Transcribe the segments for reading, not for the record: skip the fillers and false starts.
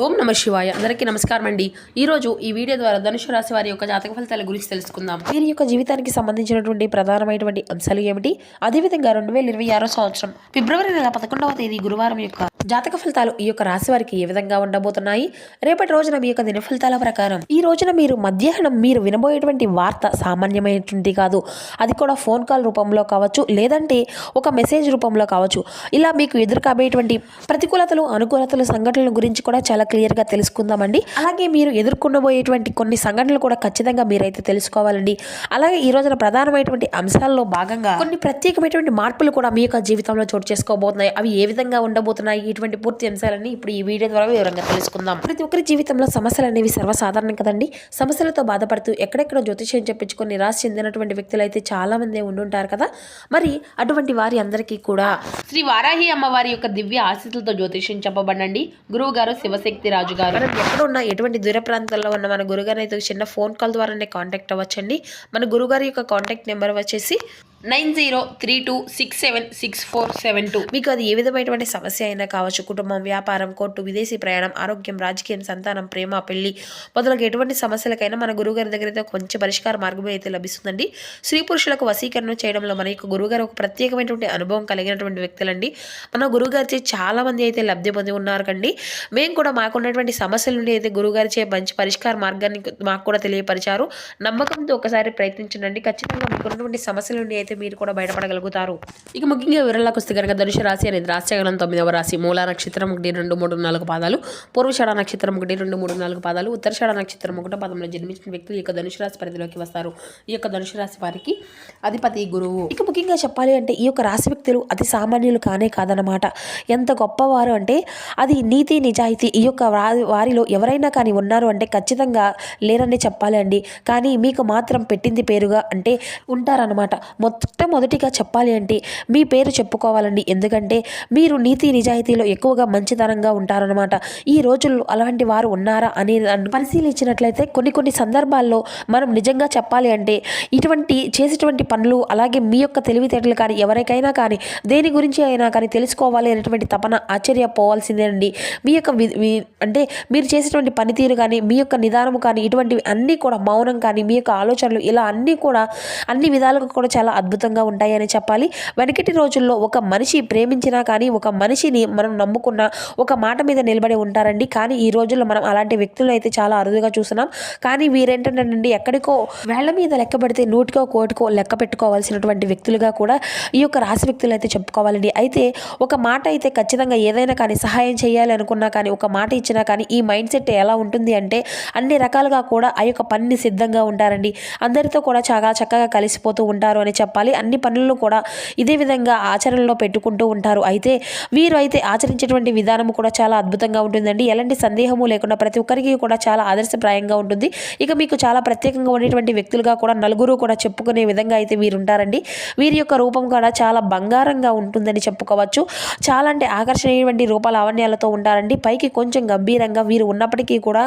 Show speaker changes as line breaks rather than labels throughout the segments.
ఓం నమ శివాయ. అందరికీ నమస్కారం అండి. ఈరోజు ఈ వీడియో ద్వారా ధనుసు రాశి వారి యొక్క జాతక ఫలితాల గురించి తెలుసుకుందాం. వీరి యొక్క జీవితానికి సంబంధించినటువంటి ప్రధానమైనటువంటి అంశాలు ఏమిటి, అదేవిధంగా 2026 సంవత్సరం ఫిబ్రవరి నెల 11వ తేదీ గురువారం యొక్క జాతక ఫలితాలు ఈ యొక్క రాశి వారికి ఏ విధంగా ఉండబోతున్నాయి, రేపటి రోజున మీ యొక్క దిన ఫలితాల ప్రకారం ఈ రోజున మధ్యాహ్నం మీరు వినబోయేటువంటి వార్త సామాన్యమైనటువంటి కాదు. అది కూడా ఫోన్ కాల్ రూపంలో కావచ్చు, లేదంటే ఒక మెసేజ్ రూపంలో కావచ్చు. ఇలా మీకు ఎదురు కాబోయేటువంటి ప్రతికూలతలు అనుకూలతలు సంఘటనల గురించి కూడా చాలా క్లియర్గా తెలుసుకుందామండి. అలాగే మీరు ఎదుర్కొనబోయేటువంటి కొన్ని సంఘటనలు కూడా ఖచ్చితంగా మీరైతే తెలుసుకోవాలండి. అలాగే ఈ రోజున ప్రధానమైనటువంటి అంశాల్లో భాగంగా కొన్ని ప్రత్యేకమైనటువంటి మార్పులు కూడా మీ యొక్క జీవితంలో చోటు చేసుకోబోతున్నాయి. అవి ఏ విధంగా ఉండబోతున్నాయి, ఇటువంటి పూర్తి అంశాలన్నీ ఇప్పుడు ఈ వీడియో ద్వారా వివరంగా తెలుసుకుందాం. ప్రతి ఒక్కరి జీవితంలో సమస్యలు అనేవి సర్వసాధారణం కదండి. సమస్యలతో బాధపడుతూ ఎక్కడెక్కడ జ్యోతిష్యం చెప్పించుకొని నిరాశ చెందినటువంటి వ్యక్తులు అయితే చాలా మంది ఉండుంటారు కదా. మరి అటువంటి వారి అందరికీ కూడా శ్రీ వారాహి అమ్మవారి యొక్క దివ్య ఆశీస్సులతో జ్యోతిష్యం చెప్పబడండి. గురువు గారు శివశక్తి రాజు గారు. మనం ఎక్కడున్నా ఎటువంటి దూర ప్రాంతాల్లో ఉన్న మన గురుగారు అయితే చిన్న ఫోన్ కాల్ ద్వారానే కాంటాక్ట్ అవ్వచ్చండి. మన గురుగారి యొక్క కాంటాక్ట్ నెంబర్ వచ్చేసి 9032676472. మీకు అది ఏ విధమైనటువంటి సమస్య అయినా కావచ్చు, కుటుంబం, వ్యాపారం, కోర్టు, విదేశీ ప్రయాణం, ఆరోగ్యం, రాజకీయం, సంతానం, ప్రేమ, పెళ్లి మొదలగు ఎటువంటి సమస్యలకైనా మన గురుగారి దగ్గర అయితే కొంచెం పరిష్కార మార్గం అయితే లభిస్తుందండి. స్త్రీ పురుషులకు వశీకరణ చేయడంలో మన యొక్క గురుగారు ఒక ప్రత్యేకమైనటువంటి అనుభవం కలిగినటువంటి వ్యక్తులండి. మన గురుగారిచే చాలా మంది అయితే లబ్ధి పొంది ఉన్నారు కండి. మేము కూడా మాకున్నటువంటి సమస్యల నుండి అయితే గురుగారిచే మంచి పరిష్కార మార్గాన్ని మాకు కూడా తెలియపరిచారు. నమ్మకంతో ఒకసారి ప్రయత్నించండి. ఖచ్చితంగా మీకున్నటువంటి సమస్యల నుండి అయితే మీరు కూడా బయటపడగలుగుతారు. ఇక ముఖ్యంగా వివరాలకు వస్తే కనుక ధనుసు రాశి అనేది రాశిగణం 9వ రాశి. మూలా నక్షత్రం 1, 2, 3, 4 పాదాలు, పూర్వషాఢ నక్షత్రం 1, 2, 3, 4 పాదాలు, ఉత్తరషాఢ నక్షత్రం 1వ పాదంలో జన్మించిన వ్యక్తులు ఈ యొక్క ధనుసు రాశి పరిధిలోకి వస్తారు. ఈ యొక్క ధనుసు రాశి వారికి అధిపతి గురువు. ఇక ముఖ్యంగా చెప్పాలి అంటే ఈ యొక్క రాశి వ్యక్తులు అతి సామాన్యులు కానే కాదనమాట. ఎంత గొప్పవారు అంటే అది నీతి నిజాయితీ ఈ యొక్క వారిలో ఎవరైనా కానీ ఉన్నారు అంటే ఖచ్చితంగా లేరని చెప్పాలి అండి. కానీ మీకు మాత్రం పెట్టింది పేరుగా అంటే ఉంటారనమాట. మొట్టమొదటిగా చెప్పాలి అంటే మీ పేరు చెప్పుకోవాలండి. ఎందుకంటే మీరు నీతి నిజాయితీలో ఎక్కువగా మంచితనంగా ఉంటారనమాట. ఈ రోజుల్లో అలాంటి వారు ఉన్నారా అని పరిశీలించినట్లయితే కొన్ని సందర్భాల్లో మనం నిజంగా చెప్పాలి అంటే ఇటువంటి చేసేటువంటి పనులు, అలాగే మీ యొక్క తెలివితేటలు కానీ ఎవరికైనా కానీ దేని గురించి అయినా కానీ తెలుసుకోవాలి అనేటువంటి తపన ఆశ్చర్యపోవాల్సిందేనండి. మీ యొక్క అంటే మీరు చేసేటువంటి పనితీరు కానీ, మీ యొక్క నిదానము కానీ, ఇటువంటివి అన్నీ కూడా, మౌనం కానీ, మీ యొక్క ఆలోచనలు, ఇలా అన్నీ కూడా అన్ని విధాలుగా కూడా చాలా అద్భుతంగా ఉంటాయని చెప్పాలి. వెనకటి రోజుల్లో ఒక మనిషి ప్రేమించినా కానీ, ఒక మనిషిని మనం నమ్ముకున్న ఒక మాట మీద నిలబడి ఉంటారండి. కానీ ఈ రోజుల్లో మనం అలాంటి వ్యక్తులను అయితే చాలా అరుదుగా చూస్తున్నాం. కానీ వీరేంటంటే ఎక్కడికో వేళ్ల మీద లెక్క పెడితే 100కో 1,00,000కో లెక్క పెట్టుకోవాల్సినటువంటి వ్యక్తులుగా కూడా ఈ యొక్క రాశి వ్యక్తులు అయితే చెప్పుకోవాలండి. అయితే ఒక మాట అయితే ఖచ్చితంగా ఏదైనా కానీ సహాయం చేయాలి అనుకున్నా కానీ, ఒక మాట ఇచ్చినా కానీ ఈ మైండ్ సెట్ ఎలా ఉంటుంది అంటే అన్ని రకాలుగా కూడా ఆ యొక్క పనిని సిద్ధంగా ఉంటారండి. అందరితో కూడా చాలా చక్కగా కలిసిపోతూ ఉంటారు అని చెప్పాలి. అన్ని పనులను కూడా ఇదే విధంగా ఆచరణలో పెట్టుకుంటూ ఉంటారు. అయితే వీరు అయితే ఆచరించేటువంటి విధానం కూడా చాలా అద్భుతంగా ఉంటుందండి. ఎలాంటి సందేహము లేకుండా ప్రతి ఒక్కరికి కూడా చాలా ఆదర్శప్రాయంగా ఉంటుంది. ఇక మీకు చాలా ప్రత్యేకంగా ఉండేటువంటి వ్యక్తులుగా కూడా నలుగురు కూడా చెప్పుకునే విధంగా అయితే వీరు ఉంటారండి. వీరి యొక్క రూపం కూడా చాలా బంగారంగా ఉంటుందని చెప్పుకోవచ్చు. చాలా అంటే ఆకర్షణీయటువంటి రూప లావణ్యాలతో ఉంటారండి. పైకి కొంచెం గంభీరంగా వీరు ఉన్నప్పటికీ కూడా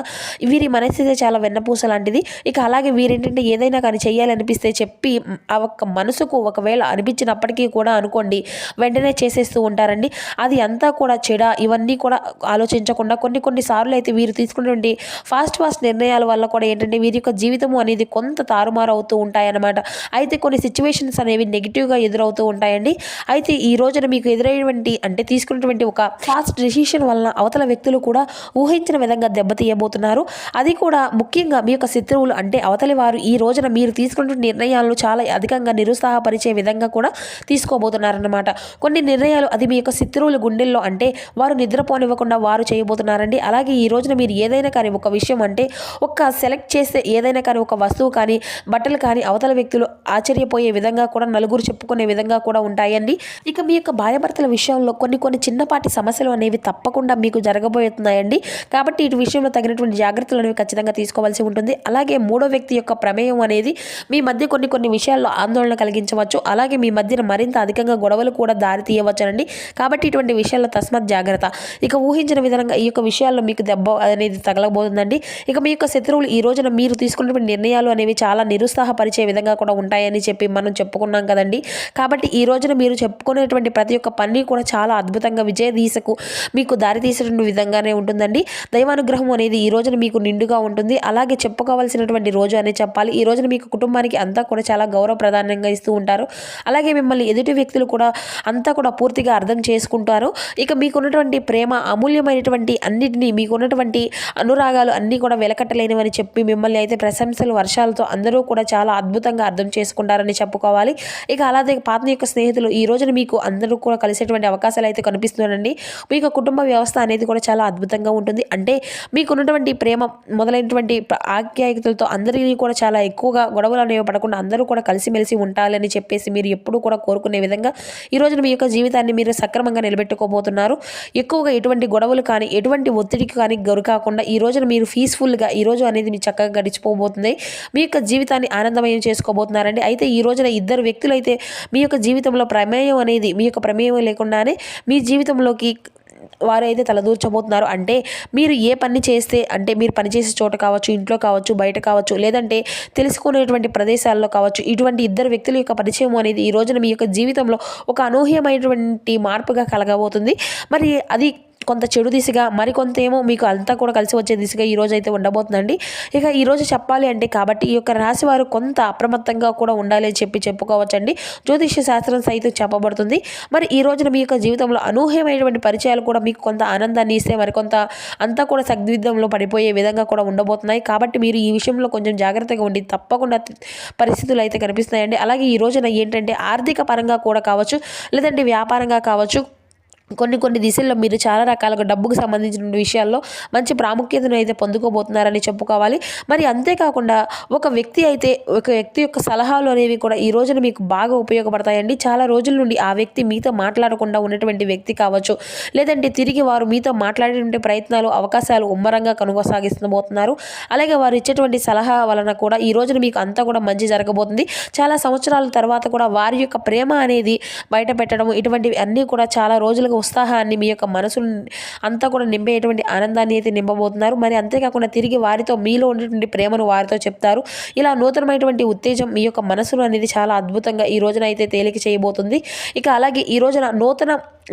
వీరి మనసు చాలా వెన్నపూస లాంటిది. ఇక అలాగే వీరేంటంటే ఏదైనా కానీ చేయాలనిపిస్తే చెప్పి ఆ ఒక్క మనసుకు ఒకవేళ అనిపించినప్పటికీ కూడా అనుకోండి వెంటనే చేసేస్తూ ఉంటారండి. అది అంతా కూడా చెడ ఇవన్నీ కూడా ఆలోచించకుండా కొన్ని సార్లు అయితే వీరు తీసుకున్నటువంటి ఫాస్ట్ నిర్ణయాల వల్ల కూడా ఏంటంటే వీరి యొక్క జీవితము అనేది కొంత తారుమారు అవుతూ ఉంటాయన్నమాట. అయితే కొన్ని సిచ్యువేషన్స్ అనేవి నెగిటివ్గా ఎదురవుతూ ఉంటాయండి. అయితే ఈ రోజున మీకు ఎదురైనటువంటి అంటే తీసుకున్నటువంటి ఒక ఫాస్ట్ డెసిషన్ వలన అవతల వ్యక్తులు కూడా ఊహించిన విధంగా దెబ్బతీయబోతున్నారు. అది కూడా ముఖ్యంగా మీ యొక్క శత్రువులు అంటే అవతలి వారు ఈ రోజున మీరు తీసుకున్న నిర్ణయాలను చాలా అధికంగా నిరుత్సాహపరిచే విధంగా కూడా తీసుకోబోతున్నారన్నమాట. కొన్ని నిర్ణయాలు అది మీ యొక్క శత్రువుల గుండెల్లో అంటే వారు నిద్రపోనివ్వకుండా వారు చేయబోతున్నారండి. అలాగే ఈ రోజున మీరు ఏదైనా కానీ ఒక విషయం అంటే ఒక సెలెక్ట్ చేస్తే ఏదైనా కానీ ఒక వస్తువు కానీ బట్టలు కానీ అవతల వ్యక్తులు ఆశ్చర్యపోయే విధంగా కూడా నలుగురు చెప్పుకునే విధంగా కూడా ఉంటాయండి. ఇక మీ యొక్క భార్యాభర్తల విషయంలో కొన్ని చిన్నపాటి సమస్యలు అనేవి తప్పకుండా మీకు జరగబోతున్నాయండి. కాబట్టి ఇటు విషయంలో తగినటువంటి జాగ్రత్తలు అనేవి ఖచ్చితంగా తీసుకోవాల్సి ఉంటుంది. అలాగే మూడో వ్యక్తి యొక్క ప్రమేయం అనేది మీ మధ్య కొన్ని విషయాల్లో ఆందోళన కలిగించే కలిగించవచ్చు. అలాగే మీ మధ్యన మరింత అధికంగా గొడవలు కూడా దారి తీయవచ్చునండి. కాబట్టి ఇటువంటి విషయాల్లో తస్మత్ జాగ్రత్త. ఇక ఊహించిన విధంగా ఈ యొక్క విషయాల్లో మీకు దెబ్బ అనేది తగలబోతుందండి. ఇక మీ యొక్క శత్రువులు ఈ రోజున మీరు తీసుకున్నటువంటి నిర్ణయాలు అనేవి చాలా నిరుత్సాహపరిచే విధంగా కూడా ఉంటాయని చెప్పి మనం చెప్పుకున్నాం కదండి. కాబట్టి ఈ రోజున మీరు చెప్పుకునేటువంటి ప్రతి ఒక్క పని కూడా చాలా అద్భుతంగా విజయ దీశకు మీకు దారి తీసేటువంటి విధంగానే ఉంటుందండి. దైవానుగ్రహం అనేది ఈ రోజున మీకు నిండుగా ఉంటుంది. అలాగే చెప్పుకోవాల్సినటువంటి రోజు అనే చెప్పాలి. ఈ రోజున మీకు కుటుంబానికి అంతా కూడా చాలా గౌరవ ప్రధానంగా ఇస్తూ ఉంటారు. అలాగే మిమ్మల్ని ఎదుటి వ్యక్తులు కూడా అంతా కూడా పూర్తిగా అర్థం చేసుకుంటారు. ఇక మీకున్నటువంటి ప్రేమ అమూల్యమైనటువంటి అన్నిటినీ మీకున్నటువంటి అనురాగాలు అన్నీ కూడా వెలకట్టలేనివని చెప్పి మిమ్మల్ని అయితే ప్రశంసలు వర్షాలతో అందరూ కూడా చాలా అద్భుతంగా అర్థం చేసుకుంటారని చెప్పుకోవాలి. ఇక అలాగే పాత యొక్క స్నేహితులు ఈ రోజున మీకు అందరూ కూడా కలిసేటువంటి అవకాశాలు అయితే కనిపిస్తున్నాయండి. మీకు కుటుంబ వ్యవస్థ అనేది కూడా చాలా అద్భుతంగా ఉంటుంది. అంటే మీకున్నటువంటి ప్రేమ మొదలైనటువంటి ఆప్యాయతలతో అందరినీ కూడా చాలా ఎక్కువగా గొడవలు అనేవి పడకుండా అందరూ కూడా కలిసిమెలిసి ఉండాలని చెప్పేసి మీరు ఎప్పుడూ కూడా కోరుకునే విధంగా ఈ రోజున మీ యొక్క జీవితాన్ని మీరు సక్రమంగా నిలబెట్టుకోబోతున్నారు. ఎక్కువగా ఎటువంటి గొడవలు కానీ ఎటువంటి ఒత్తిడికి కానీ గురి కాకుండా ఈ రోజున మీరు పీస్ఫుల్గా ఈ రోజు అనేది మీ చక్కగా గడిచిపోబోతుంది. మీ యొక్క జీవితాన్ని ఆనందమయం చేసుకోబోతున్నారండి. అయితే ఈ రోజున ఇద్దరు వ్యక్తులు అయితే మీ యొక్క జీవితంలో ప్రమేయం అనేది మీ యొక్క ప్రమేయం లేకుండానే మీ జీవితంలోకి వారైతే తలదూర్చబోతున్నారు. అంటే మీరు ఏ పని చేస్తే అంటే మీరు పనిచేసే చోట కావచ్చు, ఇంట్లో కావచ్చు, బయట కావచ్చు, లేదంటే తెలుసుకునేటువంటి ప్రదేశాల్లో కావచ్చు, ఇటువంటి ఇద్దరు వ్యక్తుల యొక్క పరిచయం అనేది ఈ రోజున మీ యొక్క జీవితంలో ఒక అనూహ్యమైనటువంటి మార్పుగా కలగబోతుంది. మరి అది కొంత చెడు దిశగా మరికొంత ఏమో మీకు అంతా కూడా కలిసి వచ్చే దిశగా ఈ రోజు అయితే ఉండబోతుందండి. ఇక ఈరోజు చెప్పాలి అంటే కాబట్టి ఈ యొక్క రాశి వారు కొంత అప్రమత్తంగా కూడా ఉండాలి అని చెప్పుకోవచ్చండి. జ్యోతిష్య శాస్త్రం సైతం చెప్పబడుతుంది. మరి ఈ రోజున మీ యొక్క జీవితంలో అనూహ్యమైనటువంటి పరిచయాలు కూడా మీకు కొంత ఆనందాన్ని ఇస్తే మరికొంత అంతా కూడా సగ్విధంలో పడిపోయే విధంగా కూడా ఉండబోతున్నాయి. కాబట్టి మీరు ఈ విషయంలో కొంచెం జాగ్రత్తగా ఉండి తప్పకుండా పరిస్థితులు అయితే కనిపిస్తున్నాయండి. అలాగే ఈ రోజున ఏంటంటే ఆర్థిక పరంగా కూడా కావచ్చు, లేదంటే వ్యాపారంగా కావచ్చు, కొన్ని దిశల్లో మీరు చాలా రకాలుగా డబ్బుకు సంబంధించిన విషయాల్లో మంచి ప్రాముఖ్యతను అయితే పొందుకోబోతున్నారని చెప్పుకోవాలి. మరి అంతేకాకుండా ఒక వ్యక్తి యొక్క సలహాలు అనేవి కూడా ఈ రోజున మీకు బాగా ఉపయోగపడతాయండి. చాలా రోజుల నుండి ఆ వ్యక్తి మీతో మాట్లాడకుండా ఉన్నటువంటి వ్యక్తి కావచ్చు, లేదంటే తిరిగి వారు మీతో మాట్లాడేటువంటి ప్రయత్నాలు అవకాశాలు ఉమ్మరంగా కొనసాగిస్తబోతున్నారు. అలాగే వారు ఇచ్చేటువంటి సలహా వలన కూడా ఈ రోజున మీకు అంతా కూడా మంచి జరగబోతుంది. చాలా సంవత్సరాల తర్వాత కూడా వారి యొక్క ప్రేమ అనేది బయట పెట్టడం ఇటువంటివి అన్నీ కూడా చాలా రోజులుగా ఉత్సాహాన్ని మీ యొక్క మనసును అంతా కూడా నింపేటువంటి ఆనందాన్ని అయితే నింపబోతున్నారు. మరి అంతేకాకుండా తిరిగి వారితో మీలో ఉన్నటువంటి ప్రేమను వారితో చెప్తారు. ఇలా నూతనమైనటువంటి ఉత్తేజం మీ యొక్క మనసును అనేది చాలా అద్భుతంగా ఈ రోజున అయితే తేలిక చేయబోతుంది. ఇక అలాగే ఈ రోజున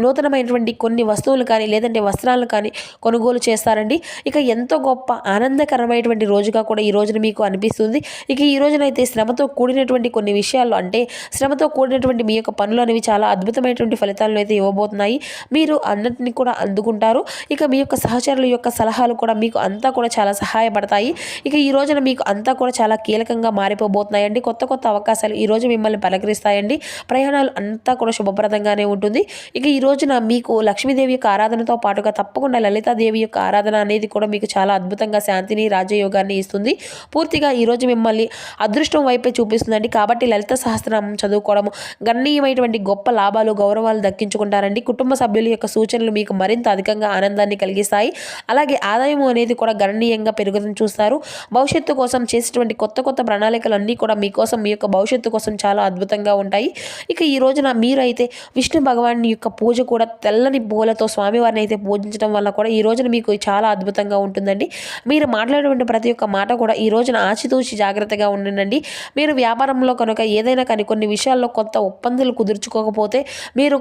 నూతనమైనటువంటి కొన్ని వస్తువులు కానీ లేదంటే వస్త్రాలను కానీ కొనుగోలు చేస్తారండి. ఇక ఎంతో గొప్ప ఆనందకరమైనటువంటి రోజుగా కూడా ఈ రోజున మీకు అనిపిస్తుంది. ఇక ఈ రోజునైతే శ్రమతో కూడినటువంటి కొన్ని విషయాల్లో అంటే శ్రమతో కూడినటువంటి మీ యొక్క పనులు అనేవి చాలా అద్భుతమైనటువంటి ఫలితాలను అయితే ఇవ్వబోతున్నాయి. మీరు అన్నిటిని కూడా అందుకుంటారు. ఇక మీ యొక్క సహచరుల యొక్క సలహాలు కూడా మీకు అంతా కూడా చాలా సహాయపడతాయి. ఇక ఈ రోజున మీకు అంతా కూడా చాలా కీలకంగా మారిపోబోతున్నాయండి. కొత్త అవకాశాలు ఈ రోజు మిమ్మల్ని పలకరిస్తాయండి. ప్రయాణాలు అంతా కూడా శుభప్రదంగానే ఉంటుంది. ఇక ఈ రోజున మీకు లక్ష్మీదేవి యొక్క ఆరాధనతో పాటుగా తప్పకుండా లలితాదేవి యొక్క ఆరాధన అనేది కూడా మీకు చాలా అద్భుతంగా శాంతిని రాజయోగాన్ని ఇస్తుంది. పూర్తిగా ఈ రోజు మిమ్మల్ని అదృష్టం వైపే చూపిస్తుందండి. కాబట్టి లలిత సహస్రనామం చదువుకోవడం గణనీయమైనటువంటి గొప్ప లాభాలు గౌరవాలు దక్కించుకుంటారండి. కుటుంబ సభ్యుల యొక్క సూచనలు మీకు మరింత అధికంగా ఆనందాన్ని కలిగిస్తాయి. అలాగే ఆదాయం అనేది కూడా గణనీయంగా పెరుగుదని చూస్తారు. భవిష్యత్తు కోసం చేసేటువంటి కొత్త ప్రణాళికలు అన్నీ కూడా మీకోసం మీ యొక్క భవిష్యత్తు కోసం చాలా అద్భుతంగా ఉంటాయి. ఇక ఈ రోజున మీరైతే విష్ణు భగవాన్ యొక్క పూజ కూడా తెల్లని పూలతో స్వామివారిని అయితే పూజించడం వల్ల కూడా ఈ రోజున మీకు చాలా అద్భుతంగా ఉంటుందండి. మీరు మాట్లాడేటువంటి ప్రతి ఒక్క మాట కూడా ఈ రోజున ఆచితూచి జాగ్రత్తగా ఉండండి. మీరు వ్యాపారంలో కనుక ఏదైనా కానీ కొన్ని విషయాల్లో కొత్త ఒప్పందాలు కుదుర్చుకోకపోతే మీరు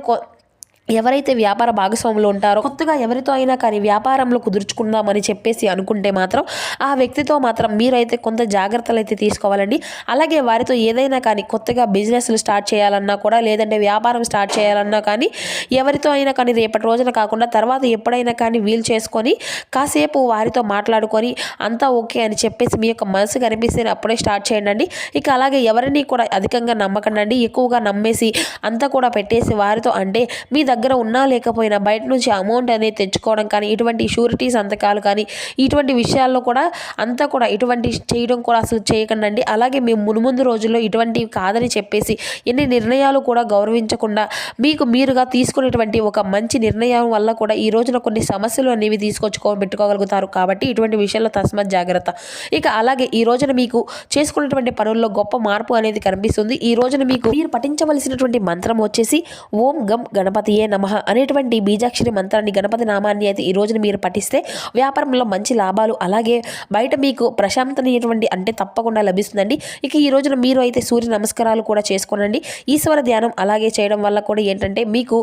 ఎవరైతే వ్యాపార భాగస్వాములు ఉంటారో కొత్తగా ఎవరితో అయినా కానీ వ్యాపారంలో కుదుర్చుకుందామని చెప్పేసి అనుకుంటే మాత్రం ఆ వ్యక్తితో మాత్రం మీరైతే కొంత జాగ్రత్తలు అయితే తీసుకోవాలండి. అలాగే వారితో ఏదైనా కానీ కొత్తగా బిజినెస్లు స్టార్ట్ చేయాలన్నా కూడా లేదంటే వ్యాపారం స్టార్ట్ చేయాలన్నా కానీ ఎవరితో అయినా కానీ రేపటి రోజున కాకుండా తర్వాత ఎప్పుడైనా కానీ వీలు చేసుకొని కాసేపు వారితో మాట్లాడుకొని అంతా ఓకే అని చెప్పేసి మీ యొక్క మనసు కనిపిస్తే అప్పుడే స్టార్ట్ చేయండి. ఇక అలాగే ఎవరిని కూడా అధికంగా నమ్మకండి. ఎక్కువగా నమ్మేసి అంతా కూడా పెట్టేసి వారితో అంటే మీ దగ్గర ఉన్నా లేకపోయినా బయట నుంచి అమౌంట్ అనేది తెచ్చుకోవడం కానీ, ఇటువంటి షూరిటీ సంతకాలు కానీ, ఇటువంటి విషయాల్లో కూడా అంతా కూడా ఇటువంటి చేయడం కూడా అసలు చేయకండి. అలాగే మేము మునుముందు రోజుల్లో ఇటువంటివి కాదని చెప్పేసి ఎన్ని నిర్ణయాలు కూడా గౌరవించకుండా మీకు మీరుగా తీసుకునేటువంటి ఒక మంచి నిర్ణయం వల్ల కూడా ఈ రోజున కొన్ని సమస్యలు అనేవి పెట్టుకోగలుగుతారు. కాబట్టి ఇటువంటి విషయాల్లో తస్మత్ జాగ్రత్త. ఇక అలాగే ఈ రోజున మీకు చేసుకున్నటువంటి పనుల్లో గొప్ప మార్పు అనేది కనిపిస్తుంది. ఈ రోజున మీరు పఠించవలసినటువంటి మంత్రం వచ్చేసి ఓం గం గణపతియే నమః అనేటువంటి బీజాక్షరి మంత్రాన్ని, గణపతి నామాన్ని అయితే ఈ రోజున మీరు పఠిస్తే వ్యాపారంలో మంచి లాభాలు, అలాగే బయట మీకు ప్రశాంతమైనటువంటి అంటే తప్పకుండా లభిస్తుందండి. ఇక ఈ రోజున మీరు అయితే సూర్య నమస్కారాలు కూడా చేసుకోనండి. ఈశ్వర ధ్యానం అలాగే చేయడం వల్ల కూడా ఏంటంటే మీకు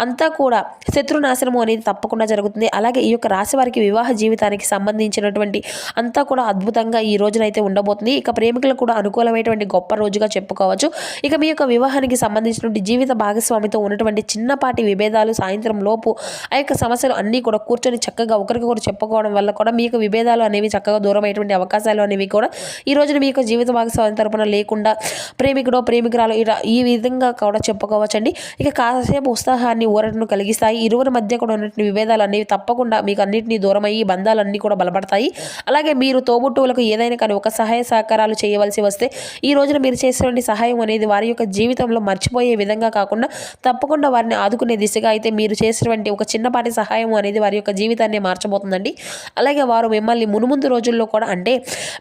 అంతా కూడా శత్రునాశనము అనేది తప్పకుండా జరుగుతుంది. అలాగే ఈ యొక్క రాశి వారికి వివాహ జీవితానికి సంబంధించినటువంటి అంతా కూడా అద్భుతంగా ఈ రోజున అయితే ఉండబోతుంది. ఇక ప్రేమికులకు కూడా అనుకూలమైనటువంటి గొప్ప రోజుగా చెప్పుకోవచ్చు. ఇక మీ యొక్క వివాహానికి సంబంధించినటువంటి జీవిత భాగస్వామితో ఉన్నటువంటి చిన్నపాటి విభేదాలు సాయంత్రం లోపు ఆ యొక్క సమస్యలు అన్నీ కూడా కూర్చొని చక్కగా ఒకరికొకరు చెప్పుకోవడం వల్ల కూడా మీ యొక్క విభేదాలు అనేవి చక్కగా దూరం అయ్యేటువంటి అవకాశాలు అనేవి కూడా ఈ రోజున మీ యొక్క జీవిత భాగస్వామి తరపున లేకుండా ప్రేమికుడో ప్రేమికురాలు ఈ విధంగా కూడా చెప్పుకోవచ్చండి. ఇక కాసేపు ఉత్సాహాన్ని ఊరటను కలిగిస్తాయి. ఇరువురి మధ్య కూడా ఉన్నటువంటి విభేదాలు అనేవి తప్పకుండా మీకు అన్నింటినీ దూరమయ్యి బంధాలన్నీ కూడా బలపడతాయి. అలాగే మీరు తోబుట్టువులకు ఏదైనా కానీ ఒక సహాయ సహకారాలు చేయవలసి వస్తే ఈ రోజున మీరు చేసేటువంటి సహాయం అనేది వారి యొక్క జీవితంలో మర్చిపోయే విధంగా కాకుండా తప్పకుండా వారిని ఆదుకునే దిశగా అయితే మీరు చేసినటువంటి ఒక చిన్నపాటి సహాయం అనేది వారి యొక్క జీవితాన్ని మార్చబోతుందండి. అలాగే వారు మిమ్మల్ని మునుముందు రోజుల్లో కూడా అంటే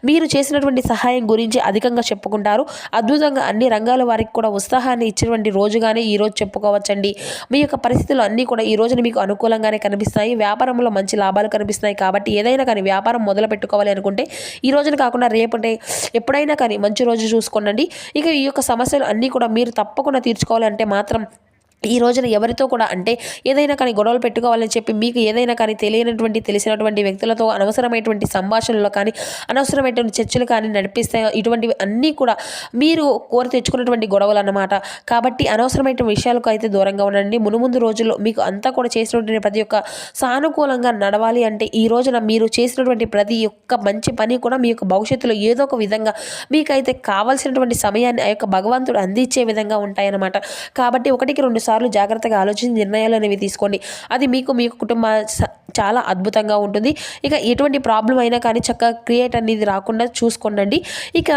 మీరు చేసినటువంటి సహాయం గురించి అధికంగా చెప్పుకుంటారు. అద్భుతంగా అన్ని రంగాల వారికి కూడా ఉత్సాహాన్ని ఇచ్చినటువంటి రోజుగానే ఈ రోజు చెప్పుకోవచ్చండి. మీ యొక్క పరిస్థితులు అన్నీ కూడా ఈ రోజున మీకు అనుకూలంగానే కనిపిస్తాయి. వ్యాపారంలో మంచి లాభాలు కనిపిస్తున్నాయి. కాబట్టి ఏదైనా కానీ వ్యాపారం మొదలు పెట్టుకోవాలి అనుకుంటే ఈ రోజున కాకుండా రేపటి ఎప్పుడైనా కానీ మంచి రోజు చూసుకోండి. ఇక ఈ యొక్క సమస్యలు అన్నీ కూడా మీరు తప్పకుండా తీర్చుకోవాలంటే మాత్రం ఈ రోజున ఎవరితో కూడా అంటే ఏదైనా కానీ గొడవలు పెట్టుకోవాలని చెప్పి మీకు ఏదైనా కానీ తెలిసినటువంటి వ్యక్తులతో అనవసరమైనటువంటి సంభాషణలు కానీ అనవసరమైనటువంటి చర్చలు కానీ నడిపిస్తే ఇటువంటివి అన్నీ కూడా మీరు కోరి తెచ్చుకున్నటువంటి గొడవలు అన్నమాట. కాబట్టి అనవసరమైన విషయాలకు అయితే దూరంగా ఉండండి. మునుముందు రోజుల్లో మీకు అంతా కూడా చేసినటువంటి ప్రతి ఒక్క సానుకూలంగా నడవాలి అంటే ఈ రోజున మీరు చేసినటువంటి ప్రతి ఒక్క మంచి పని కూడా మీ యొక్క భవిష్యత్తులో ఏదో ఒక విధంగా మీకైతే కావాల్సినటువంటి సమయాన్ని ఆ యొక్క భగవంతుడు అందించే విధంగా ఉంటాయన్నమాట. కాబట్టి 1-2 సార్లు జాగ్రత్తగా ఆలోచించి నిర్ణయాలు అనేవి తీసుకోండి. అది మీకు మీ కుటుంబ చాలా అద్భుతంగా ఉంటుంది. ఇక ఎటువంటి ప్రాబ్లం అయినా కానీ చక్కగా క్రియేట్ అనేది రాకుండా చూసుకోండి. ఇక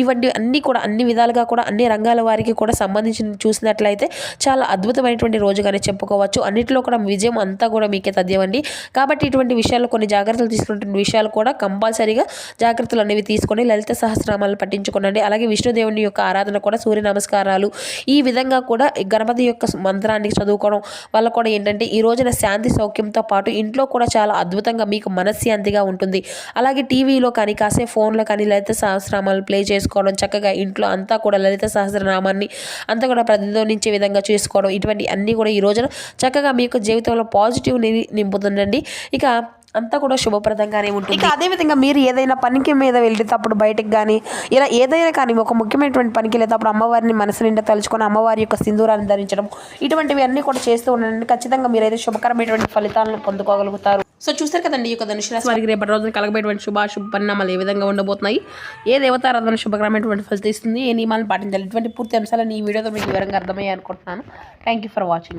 ఇవన్నీ అన్నీ కూడా అన్ని విధాలుగా కూడా అన్ని రంగాల వారికి కూడా సంబంధించి చూసినట్లయితే చాలా అద్భుతమైనటువంటి రోజుగానే చెప్పుకోవచ్చు. అన్నింటిలో కూడా విజయం అంతా కూడా మీకే తథ్యమండి. కాబట్టి ఇటువంటి విషయాల్లో కొన్ని జాగ్రత్తలు తీసుకున్నటువంటి విషయాలు కూడా కంపల్సరీగా జాగ్రత్తలు అనేవి తీసుకొని లలిత సహస్రనామాలను పఠించుకోండి. అలాగే విష్ణుదేవుని యొక్క ఆరాధన కూడా సూర్య నమస్కారాలు ఈ విధంగా కూడా గణపతి యొక్క మంత్రాన్ని చదువుకోవడం వల్ల కూడా ఏంటంటే ఈ రోజున శాంతి సౌఖ్యంతో పాటు ఇంట్లో కూడా చాలా అద్భుతంగా మీకు మనశ్శాంతిగా ఉంటుంది. అలాగే టీవీలో కానీ కాసేపు ఫోన్లో కానీ లలిత సహస్రనామాలు ప్లే చేసుకోవడం, చక్కగా ఇంట్లో అంతా కూడా లలిత సహస్రనామాన్ని అంతా కూడా ప్రతిధ్వనించే విధంగా చేసుకోవడం, ఇటువంటి అన్నీ కూడా ఈ రోజున చక్కగా మీ యొక్క జీవితంలో పాజిటివ్ నింపుతుందండి. ఇక అంతా కూడా శుభప్రదంగానే ఉంటుంది. ఇక అదేవిధంగా మీరు ఏదైనా పనికి మీద వెళ్ళేటప్పుడు బయటకు కానీ ఇలా ఏదైనా కానీ ఒక ముఖ్యమైనటువంటి పనికి వెళ్ళేటప్పుడు అమ్మవారిని మనసు నిండా తలుచుకొని అమ్మవారి యొక్క సింధూరాన్ని ధరించడం ఇటువంటివి అన్నీ కూడా చేస్తూ ఉండండి. ఖచ్చితంగా మీరైతే శుభకరమైనటువంటి ఫలితాలను పొందుకోగలుగుతారు. సో చూస్తారు కదండి, ఈ యొక్క ధనుసు రాశి వారికి రేపటి రోజున కలగబోయేటువంటి శుభ పరిణామాలు ఏ విధంగా ఉండబోతున్నాయి, ఏ దేవతారాధన శుభకరమైనటువంటి ఫలితం ఇస్తుంది, ఏ నియమాలను పాటించాలి, ఇటువంటి పూర్తి అంశాలను ఈ వీడియోతో మీకు వివరంగా అర్థమయ్యాయి అనుకుంటున్నాను. Thank you for watching.